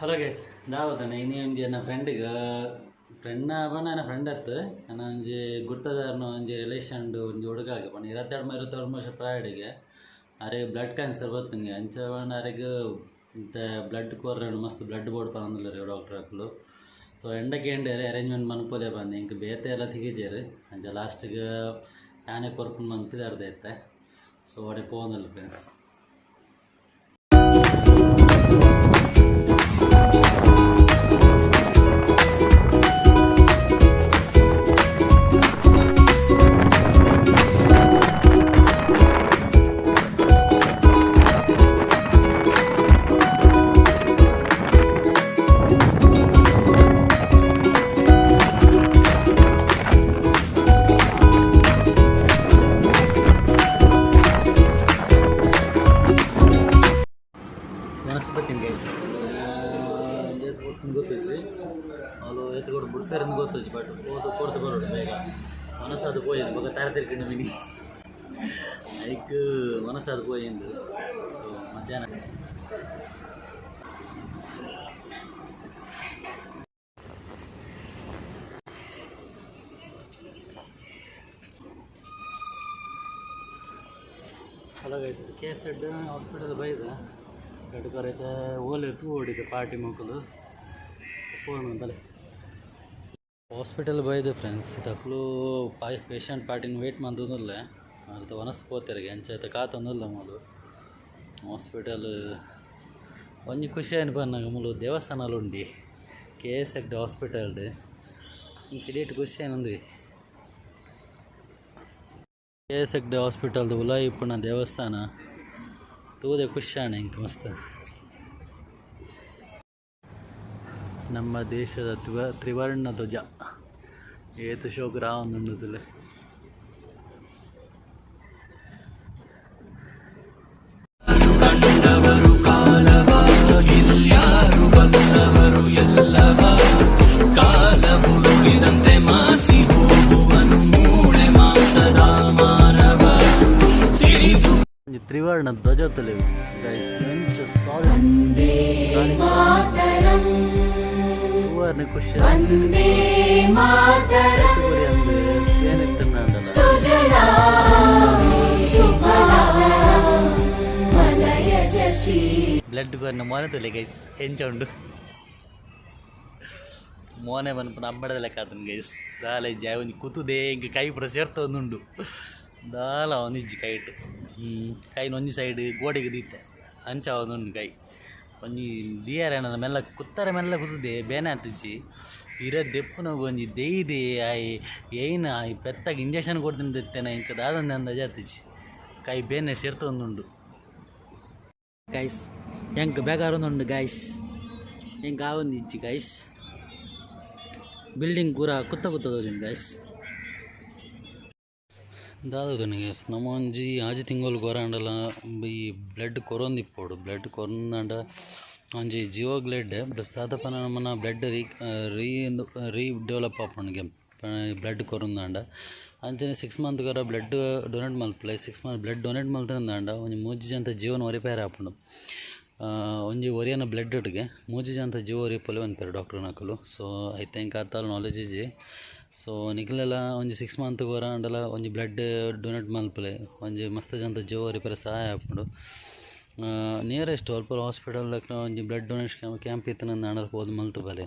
Hello guys ದಾವತಾನೆ ಇನಿ ಒಂಜಿ ನನ್ನ ಫ್ರೆಂಡ್ ನನ್ನ ಫ್ರೆಂಡ್ ಅತ್ತು ನನ್ನ ಒಂಜಿ ಗುರ್ತದಾರನ ಒಂಜಿ ರಿಲೇಷನ್ ಒಂಜಿ ಹುಡುಗಾಗ ಪಂಡ 22-23 ವರ್ಷ ಪ್ರಾಯಡಿಗೆ ಅರೆಗೆ ಬ್ಲಡ್ ಕ್ಯಾನ್ಸರ್ ಬರ್ತಂಗೆ ಅಂಚ ಅರೆಗೆ ಇಂಥ ಬ್ಲಡ್ ಕೋರ್ರೆ ಮಸ್ತ್ ಬ್ಲಡ್ ಬೋರ್ಡ್ ಪಂದಿಲ್ಲ ರೀ ಡಾಕ್ಟರ್ ಹಾಕಲು ಸೊ ಎಂಡಕ್ಕೆ ಅರೇಂಜ್ಮೆಂಟ್ ಮನ್ಪೋಲೆ ಬಂದು ಇಂಕ ಬೇತೆ ಎಲ್ಲ ತೆಗಿಜೇರು ಅಂಚ ಲಾಸ್ಟಿಗೆ ನಾನೇ ಕೊರ್ಕೊಂಡು ಮಂತಿದೆ ಅರ್ಧ ಐತೆ ಸೊ ಅಡೆ ಪೋನಲ್ಲ ಫ್ರೆಂಡ್ಸ್. వనస్పతి గైస్ ಗೊತ್ತೈತಿ ಅವರು ಎತ್ಕೊಂಡು ಬಿಡ್ತಾರೆ ಅಂತ ಗೊತ್ತೈತಿ ಬಟ್ ಕೊಡ್ತು ಬರೋದು ಬೇಗ ಮನಸ್ಸದು ಪೋయింది ಬೊಕ ತರ ತಿರ್ಕೊಂಡು ಮಿನಿ ಐಕ್ ಮನಸ್ಸದು ಪೋయింది ಸೊ ಮಧ್ಯಾಹ್ನ ಹಲೋ ಗೈಸ್ KSED ಹಾಸ್ಪಿಟಲ್ ಬೈದ ಕರೆಕ್ಟ್ ಓಲೆ ಓಡಿದೆ ಪಾರ್ಟಿ ಮಕ್ಕಳು ಫೋನ್ ಬಲೆ ಹಾಸ್ಪಿಟಲ್ ಬೈದೆ ಫ್ರೆಂಡ್ಸ್ ತಪ್ಪಲು ಪೇಷಂಟ್ ಪಾರ್ಟಿನ ವೇಟ್ ಮಂತಂದಿಲ್ಲ ಅದು ವನಸ್ಪೋತರಿಗೆ ಅಂಚೈತೆ ಕಾತಂದಿಲ್ಲ ಮೂಲು ಹಾಸ್ಪಿಟಲ್ ಒಂಜಿ ಖುಷಿ ಏನು ಬಂದಾಗ ಮೂಲು ದೇವಸ್ಥಾನಲು ಉಂಡಿ KSED ಹಾಸ್ಪಿಟಲ್ದು ಕಿಡೇಟ್ ಖುಷಿ ಏನಂದ್ವಿ KSED ಹಾಸ್ಪಿಟಲ್ದು ಉಲಾಯಿಪ್ಪುನ ದೇವಸ್ಥಾನ ತೂದೆ ಖುಷಿಯಾಣ ಇಂಕ ಮಸ್ತ್ ನಮ್ಮ ದೇಶದ ತ್ರಿವರ್ಣ ಧ್ವಜ ಏತು ಶೋಕ ರಾವಣುಂಡುದಿಲ್ಲ ಕಂಡವರು ಕಾಲವ ಯಾರು ಬಲ್ಲವರು ಎಲ್ಲವ ಕಾಲವು ಉಳಿದಂತೆ ಮಾಸಿ ಹೋಗುವನು ಮೂಳೆ ಮಾಂಸದ ಮಾನವ ತಿಳಿದು ತ್ರಿವರ್ಣ ಧ್ವಜ ತಲೆವು ಖುಷಿ ಬ್ಲಡ್ ಕೊರ್ನ ಮೋನೆ ತೊಲೆ ಗೈಸ್ ಎಂಚ ಉಂಡು ಮೋನೆ ಬನ್ಪನ ಅಮ್ಮಡದ ಲೆಕ್ಕ ಆತನ ಗೈಸ್ ದಾಲ ಇಜ್ಜಿ ಒಂಜಿ ಕುತುದೇ ಇಂಕ ಕೈ ಪುರ ಸೇರ್ತೊಂದುಂಡು ದಾಲ ಒಂದಿಜ್ಜಿ ಕೈಟ್ ಕೈನ ಒಂಜಿ ಸೈಡ್ ಗೋಡೆಗೆ ದೀತೆ ಅಂಚ ಒಂದುಂಡು ಕೈ ಒಂಜಿ ದಿಯಾರೇನ ಮೆಲ್ಲ ಕುತ್ತಾರೆ ಮೆಲ್ಲ ಕುತ್ತದೆ ಬೇನೆ ಹತ್ತಿಜ್ಜಿ ಇರ ದೆಪ್ಪುನ ಒಂಜಿ ದೇಯ್ದೆ ಆಯ್ ಏನ ಆಯ್ ಪೆತ್ತಾಗ ಇಂಜೆಕ್ಷನ್ ಕೊಡ್ತೀನಿ ತೆತ್ತೇನೆ ಇಂಕ ದಾದಂದೆ ಅಂದಾಜ ಹತ್ತಿಜ್ಜಿ ಕೈ ಬೇನೆ ಸೇರ್ತೊಂದುಂಡು ಗೈಸ್ ಎಂಕ್ ಬೇಕಾರೊಂದುಂಡು ಗೈಸ್ ಎಂಕ್ ಆವೊಂದಿಜ್ಜಿ ಗೈಸ್ ಬಿಲ್ಡಿಂಗ್ ಪೂರ ಕುತ್ತದೋಜುಂಡು ಗೈಸ್ ದಾದದು ಗೈಸ್ ನಮ್ಮ ಒಂಜಿ ಆಜಿ ತಿಂಗಳು ಕೊರಾಂಡಲ ಈ ಬ್ಲಡ್ ಕೊರೊಂದಿಪ್ಪೋಡು ಬ್ಲಡ್ ಕೊರಂದಾಂಡ ಒಂಜಿ ಜಿಯೋ ಬ್ಲಡ್ ಪ್ರಸ್ತಾದಪನ ನಮ್ಮನ ಬ್ಲಡ್ ರೀ ಡೆವಲಪ್ ಆಪಣ್ಗೆ ಬ್ಲಡ್ ಕೊರಂದಾಂಡ ಅಂಚನೆ 6 ಮಂತ್ ಕೊರ ಬ್ಲಡ್ ಡೊನೇಟ್ ಮಲ್ಪಲೆ 6 ಮಂತ್ ಬ್ಲಡ್ ಡೊನೇಟ್ ಮಲ್ತಂದಾಂಡ ಒಂಜಿ ಮೂಜಿಜಂತ ಜೀವನ ಒರಿಪೇರ ಆಪುಂಡು ಒಂಜಿ ಒರಿಯನ ಬ್ಲಡ್ ಒಟ್ಟಿಗೆ ಮೂಜಿಜಂತ ಜೀವ ಒರಿಪೊಲೆ ಅಂತಾರೆ ಡಾಕ್ಟರ್ ನಕಲು ಸೊ ಐ ಥಿಂಕ್ ಆತಲ್ಲ ನಾಲೆಜ್ ಇಜ್ಜಿ ಸೊ ನಿಖಿಲೆಲ್ಲ ಒಂಜಿ 6 ಮಂತ್ ಕೊರಾಂಡಲ ಒಂಜಿ ಬ್ಲಡ್ ಡೊನೇಟ್ ಮಲ್ಪಲೆ ಒಂಜಿ ಮಸ್ತ್ ಜಂತ ಜೀವ ಒರಿಪೇರ ಸಹಾಯ ಆಪುಂಡು ನಿಯರೆಸ್ಟ್ ಅಲ್ಪ ಹಾಸ್ಪಿಟಲ್ ಒಂಜಿ ಬ್ಲಡ್ ಡೊನೇಷನ್ ಕ್ಯಾಂಪ್ ಇತ್ತನ ನಾಡಲ್ ಹೋದ್ ಮಲ್ತು ಬಲೆ